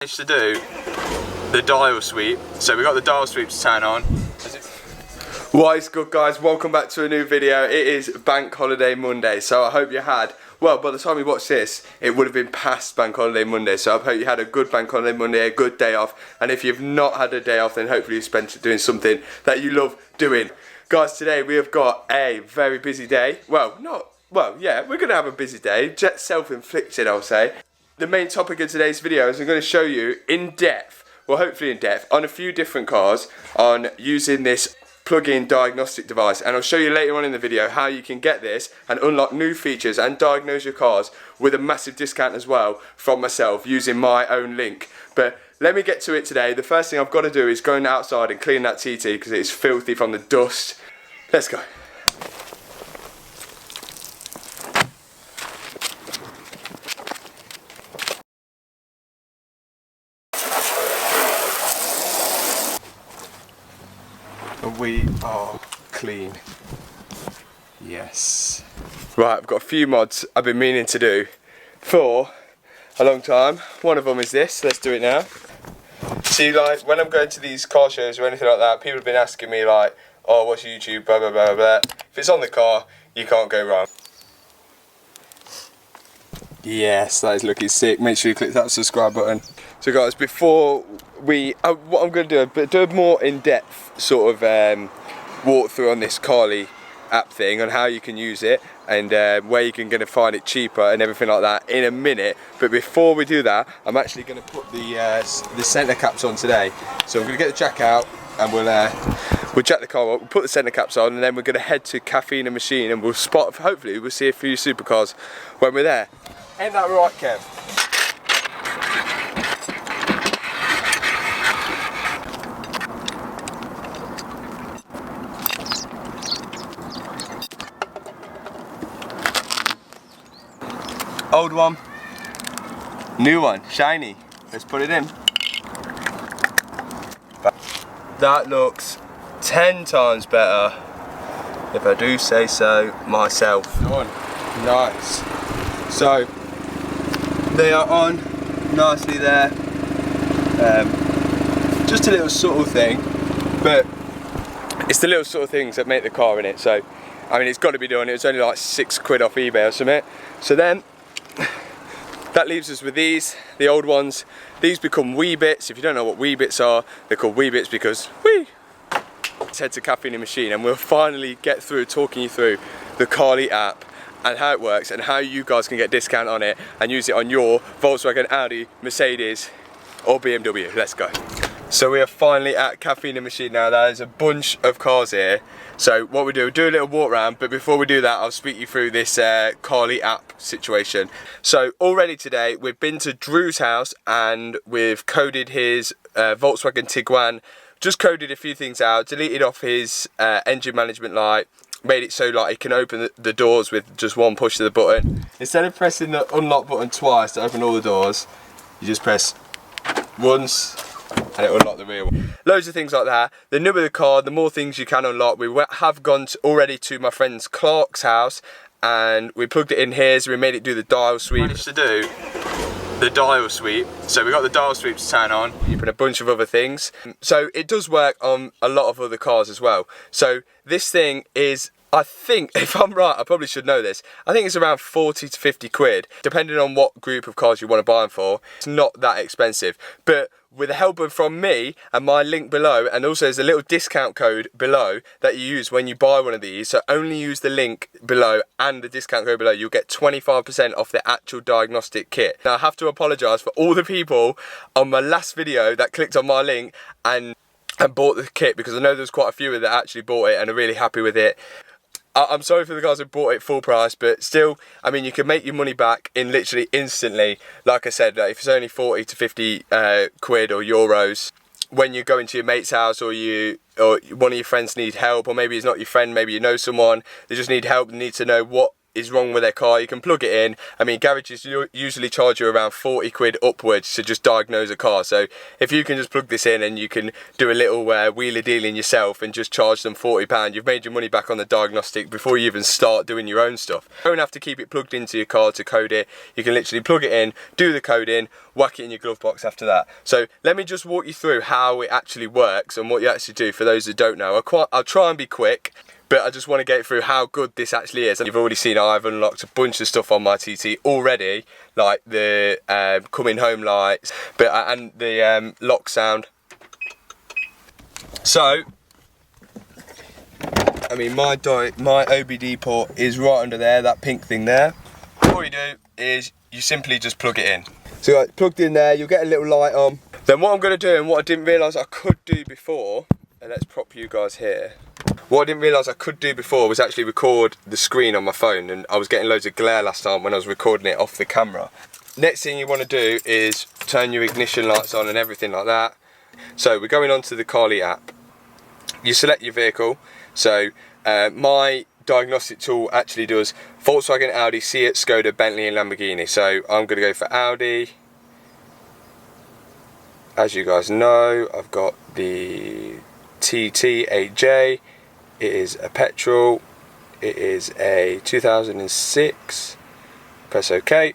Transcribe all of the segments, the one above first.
Managed to do the dial sweep, so we got the dial sweep to turn on. What is good, guys? Welcome back to a new video. It is Bank Holiday Monday, so I hope you had, well, by the time you watch this, it would have been past Bank Holiday Monday, so I hope you had a good Bank Holiday Monday, a good day off, and if you've not had a day off, then hopefully you spent it doing something that you love doing. Guys, today we have got a very busy day. Well, yeah, we're going to have a busy day, just self-inflicted, I'll say. The main topic of today's video is I'm going to show you in depth, well hopefully in depth, on a few different cars on using this plug-in diagnostic device, and I'll show you later on in the video how you can get this and unlock new features and diagnose your cars with a massive discount as well from myself using my own link. But let me get to it today. The first thing I've got to do is go outside and clean that TT because it's filthy from the dust. Let's go. We are clean. Yes. Right, I've got a few mods I've been meaning to do for a long time. One of them is this. Let's do it now. See, like, when I'm going to these car shows or anything like that, people have been asking me like, oh, what's YouTube, blah, blah, blah, blah. If it's on the car, you can't go wrong. Yes, that is looking sick. Make sure you click that subscribe button. So guys, before we, what I'm going to do a more in-depth sort of walkthrough on this CARLY app thing, on how you can use it and where you can find it cheaper and everything like that in a minute. But before we do that, I'm actually going to put the centre caps on today. So I'm going to get the jack out and we'll jack the car up, we'll put the centre caps on, and then we're going to head to Caffeine and Machine and we'll spot, hopefully we'll see a few supercars when we're there. Ain't that right, Kev? Old one, new one, shiny. Let's put it in. That looks 10 times better, if I do say so myself. On. Nice. So, they are on nicely there. Just a little subtle thing, but it's the little sort of things that make the car in it. So, I mean, it's got to be done. It was only like £6 off eBay or something. So then, that leaves us with these, the old ones. These become wee bits. If you don't know what wee bits are, they're called wee bits because wee. Let's head to Caffeine and Machine and we'll finally get through talking you through the CARLY app and how it works and how you guys can get discount on it and use it on your Volkswagen, Audi, Mercedes or BMW. Let's go. So we are finally at Caffeine and Machine now. There's a bunch of cars here. So what we do a little walk around, but before we do that, I'll speak you through this CARLY app situation. So already today, we've been to Drew's house and we've coded his Volkswagen Tiguan, just coded a few things out, deleted off his engine management light, made it so like it can open the doors with just one push of the button. Instead of pressing the unlock button twice to open all the doors, you just press once and it will unlock the rear one. Loads of things like that. The newer the car, the more things you can unlock. We have gone already to my friend's Clark's house and we plugged it in here, so we made it do the dial sweep. Managed to do the dial sweep, so we got the dial sweep to turn on. You put a bunch of other things. So it does work on a lot of other cars as well. So this thing is, I think, if I'm right, I probably should know this, I think it's around 40 to 50 quid, depending on what group of cars you want to buy them for. It's not that expensive, but with the help from me and my link below, and also there's a little discount code below that you use when you buy one of these, so only use the link below and the discount code below, you'll get 25% off the actual diagnostic kit. Now I have to apologise for all the people on my last video that clicked on my link and bought the kit, because I know there's quite a few that actually bought it and are really happy with it. I'm sorry for the guys who bought it full price, but still, I mean, you can make your money back in literally instantly. Like I said, if it's only 40 to 50 quid or euros, when you go into your mate's house or one of your friends need help, or maybe it's not your friend, maybe you know someone, they just need help, they need to know what is wrong with their car, you can plug it in. I mean, garages usually charge you around 40 quid upwards to just diagnose a car, so if you can just plug this in and you can do a little wheeler dealing yourself and just charge them £40, you've made your money back on the diagnostic before you even start doing your own stuff. You don't have to keep it plugged into your car to code it. You can literally plug it in, do the coding, whack it in your glove box after that. So let me just walk you through how it actually works and what you actually do for those that don't know. I'll try and be quick, but I just want to get through how good this actually is. And you've already seen I've unlocked a bunch of stuff on my TT already, like the coming home lights, and the lock sound. So, I mean, my OBD port is right under there, that pink thing there. All you do is you simply just plug it in. So you got it plugged in there, you'll get a little light on. Then what I'm going to do, and what I didn't realise I could do before, and let's prop you guys here. What I didn't realise I could do before was actually record the screen on my phone, and I was getting loads of glare last time when I was recording it off the camera. Next thing you want to do is turn your ignition lights on and everything like that. So we're going on to the CARLY app. You select your vehicle. So my diagnostic tool actually does Volkswagen, Audi, Seat, Skoda, Bentley and Lamborghini. So I'm going to go for Audi. As you guys know, I've got the TT 8J. It is a petrol. It is a 2006. Press OK,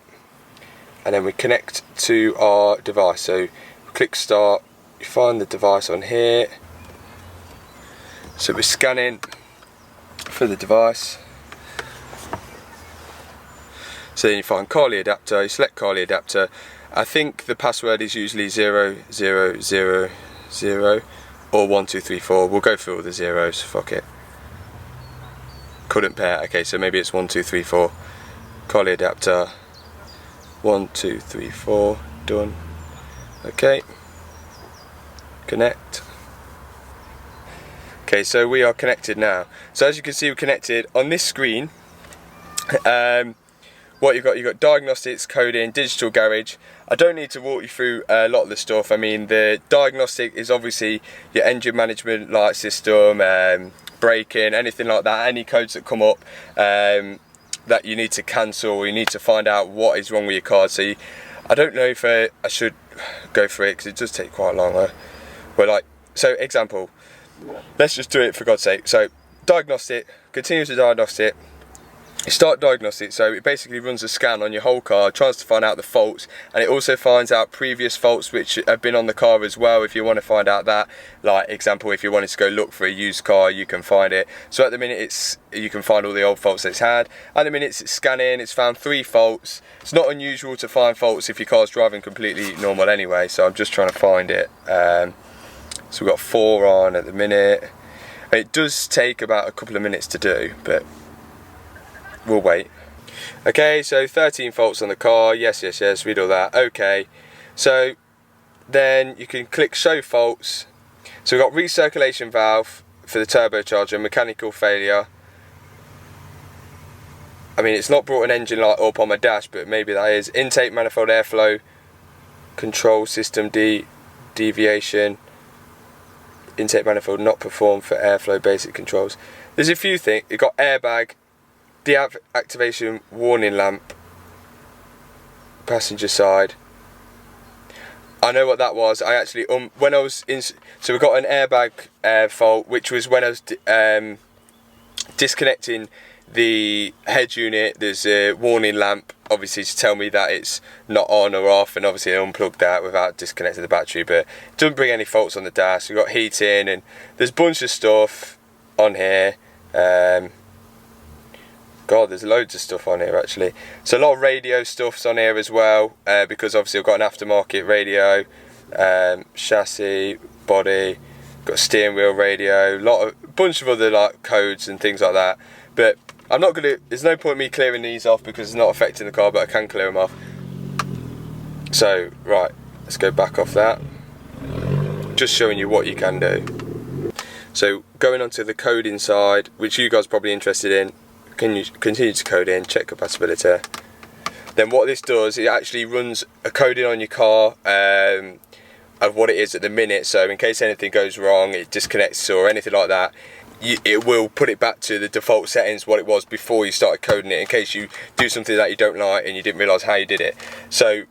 and then we connect to our device. So click start. You find the device on here. So we're scanning for the device. So then you find CARLY adapter. You select CARLY adapter. I think the password is usually 0000 or 1234. We'll go through all the zeros. Fuck it. Couldn't pair. Okay, so maybe it's 1234. CARLY adapter. 1234. Done. Okay. Connect. Okay, so we are connected now. So as you can see, we're connected on this screen. What you've got diagnostics, coding, digital garage. I don't need to walk you through a lot of the stuff. I mean, the diagnostic is obviously your engine management, light system, braking, anything like that. Any codes that come up that you need to cancel, or you need to find out what is wrong with your car. So I don't know if I should go through it because it does take quite long. So example, let's just do it for God's sake. So diagnostic, continue to diagnostic. You start diagnostic, so it basically runs a scan on your whole car, tries to find out the faults, and it also finds out previous faults which have been on the car as well if you want to find out that. Like example, if you wanted to go look for a used car, you can find it. So at the minute you can find all the old faults that it's had. At the minute it's scanning, it's found 3 faults. It's not unusual to find faults if your car's driving completely normal anyway, so I'm just trying to find it. So we've got 4 on at the minute. It does take about a couple of minutes to do, but we'll wait. Okay, so 13 faults on the car. Yes, read all that. Okay, so then you can click show faults. So we've got recirculation valve for the turbocharger, mechanical failure. I mean, it's not brought an engine light up on my dash, but maybe that is. Intake manifold airflow control system deviation. Intake manifold not performed for airflow basic controls. There's a few things. You've got airbag, deactivation warning lamp, passenger side. I know what that was. I actually when I was in, so we got an airbag fault, which was when I was disconnecting the head unit. There's a warning lamp, obviously, to tell me that it's not on or off, and obviously I unplugged that without disconnecting the battery, but it doesn't bring any faults on the dash. We've got heating, and there's a bunch of stuff on here. God, there's loads of stuff on here actually. So a lot of radio stuff's on here as well, because obviously I've got an aftermarket radio, chassis, body, got a steering wheel radio, bunch of other like codes and things like that. But I'm not gonna. There's no point in me clearing these off because it's not affecting the car, but I can clear them off. So right, let's go back off that. Just showing you what you can do. So going on to the coding side, which you guys are probably interested in. Can you continue to code in, check compatibility. Then what this does, it actually runs a coding on your car of what it is at the minute. So in case anything goes wrong, it disconnects or anything like that, it will put it back to the default settings what it was before you started coding it, in case you do something that you don't like and you didn't realise how you did it. So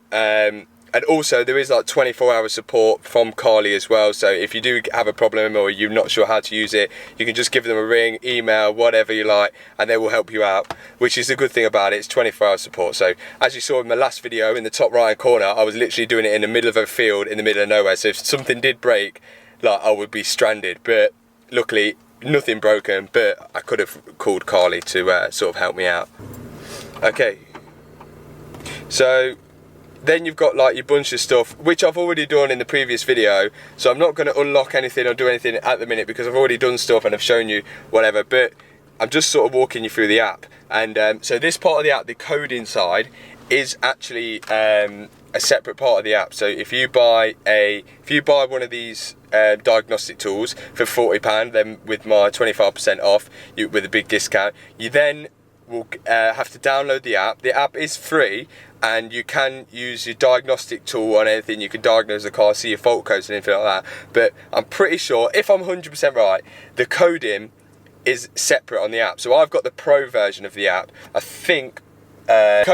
and also there is like 24-hour support from CARLY as well, so if you do have a problem or you're not sure how to use it, you can just give them a ring, email, whatever you like, and they will help you out, which is the good thing about it. It's 24-hour support. So as you saw in my last video, in the top right hand corner, I was literally doing it in the middle of a field in the middle of nowhere, so if something did break, like, I would be stranded. But luckily nothing broken, but I could have called CARLY to sort of help me out. Okay, so then you've got like your bunch of stuff, which I've already done in the previous video, so I'm not going to unlock anything or do anything at the minute because I've already done stuff and I've shown you whatever, but I'm just sort of walking you through the app. And so this part of the app, the coding side, is actually a separate part of the app. So if you buy one of these diagnostic tools for £40, then with my 25% off, with a big discount, you then will have to download the app. The app is free, and you can use your diagnostic tool on anything. You can diagnose the car, see your fault codes and anything like that. But I'm pretty sure, if I'm 100% right, the coding is separate on the app. So I've got the pro version of the app. I think the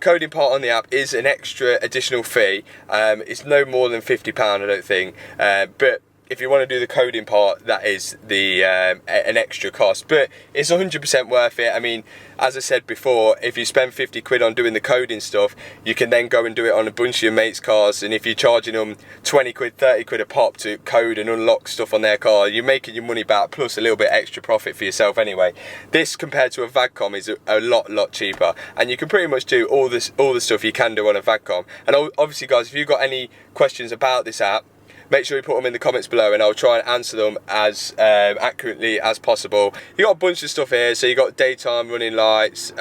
coding part on the app is an extra additional fee. It's no more than £50, I don't think. But if you want to do the coding part, that is an extra cost, but it's 100% worth it. I mean, as I said before, if you spend 50 quid on doing the coding stuff, you can then go and do it on a bunch of your mates' cars, and if you're charging them 20 quid, 30 quid a pop to code and unlock stuff on their car, you're making your money back plus a little bit extra profit for yourself anyway. This, compared to a VAGCOM, is a lot cheaper, and you can pretty much do all the stuff you can do on a VAGCOM. And obviously guys, if you've got any questions about this app, make sure you put them in the comments below and I'll try and answer them as accurately as possible. You got a bunch of stuff here, so you got daytime running lights,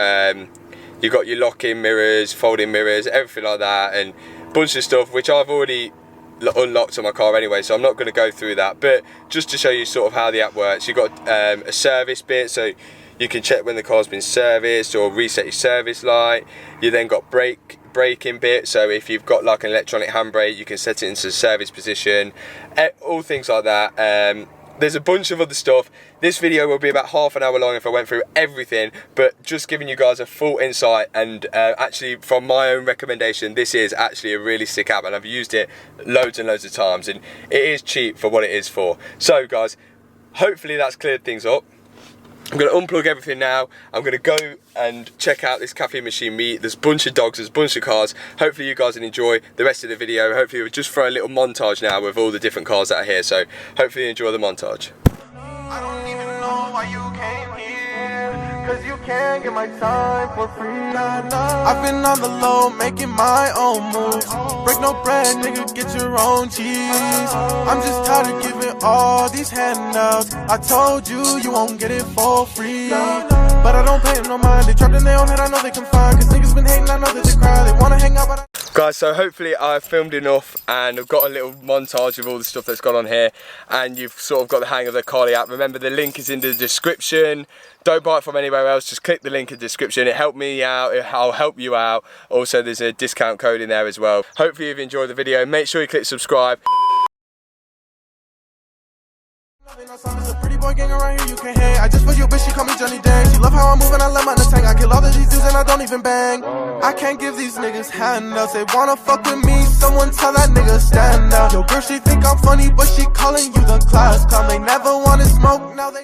you got your lock-in mirrors, folding mirrors, everything like that, and a bunch of stuff which I've already unlocked on my car anyway, so I'm not going to go through that, but just to show you sort of how the app works. You've got a service bit, so you can check when the car's been serviced or reset your service light. You then got braking bit, so if you've got like an electronic handbrake, you can set it into service position, all things like that. There's a bunch of other stuff. This video will be about half an hour long if I went through everything, but just giving you guys a full insight, and actually from my own recommendation, this is actually a really sick app, and I've used it loads and loads of times, and it is cheap for what it is for. So guys, hopefully that's cleared things up. I'm going to unplug everything now. I'm going to go and check out this Caffeine machine meet. There's a bunch of dogs, there's a bunch of cars. Hopefully you guys will enjoy the rest of the video. Hopefully we'll just throw a little montage now with all the different cars that are here. So hopefully you enjoy the montage. I don't even know why you came here, cause you can't get my time for free. I've been on the low, making my own moves. Break no bread, nigga, get your own cheese. I'm just tired of giving all these handouts. I told you, you won't get it for free. But I don't pay them no mind. They trapped in their own head, I know they can find. Cause niggas been hating, I know that they cry. They wanna hang out, but guys, so hopefully I've filmed enough and I've got a little montage of all the stuff that's gone on here, and you've sort of got the hang of the CARLY app. Remember, the link is in the description. Don't buy it from anywhere else, just click the link in the description. It helped me out, I'll help you out. Also, there's a discount code in there as well. Hopefully you've enjoyed the video. Make sure you click subscribe. There's a pretty boy gang around here you can hate. I just for your bitch, she call me Johnny Dang. She love how I'm moving, I let my tank. I kill all of these dudes and I don't even bang. I can't give these niggas handouts. They wanna fuck with me, someone tell that nigga stand up. Yo girl, she think I'm funny, but she calling you the class clown. They never wanna smoke, now they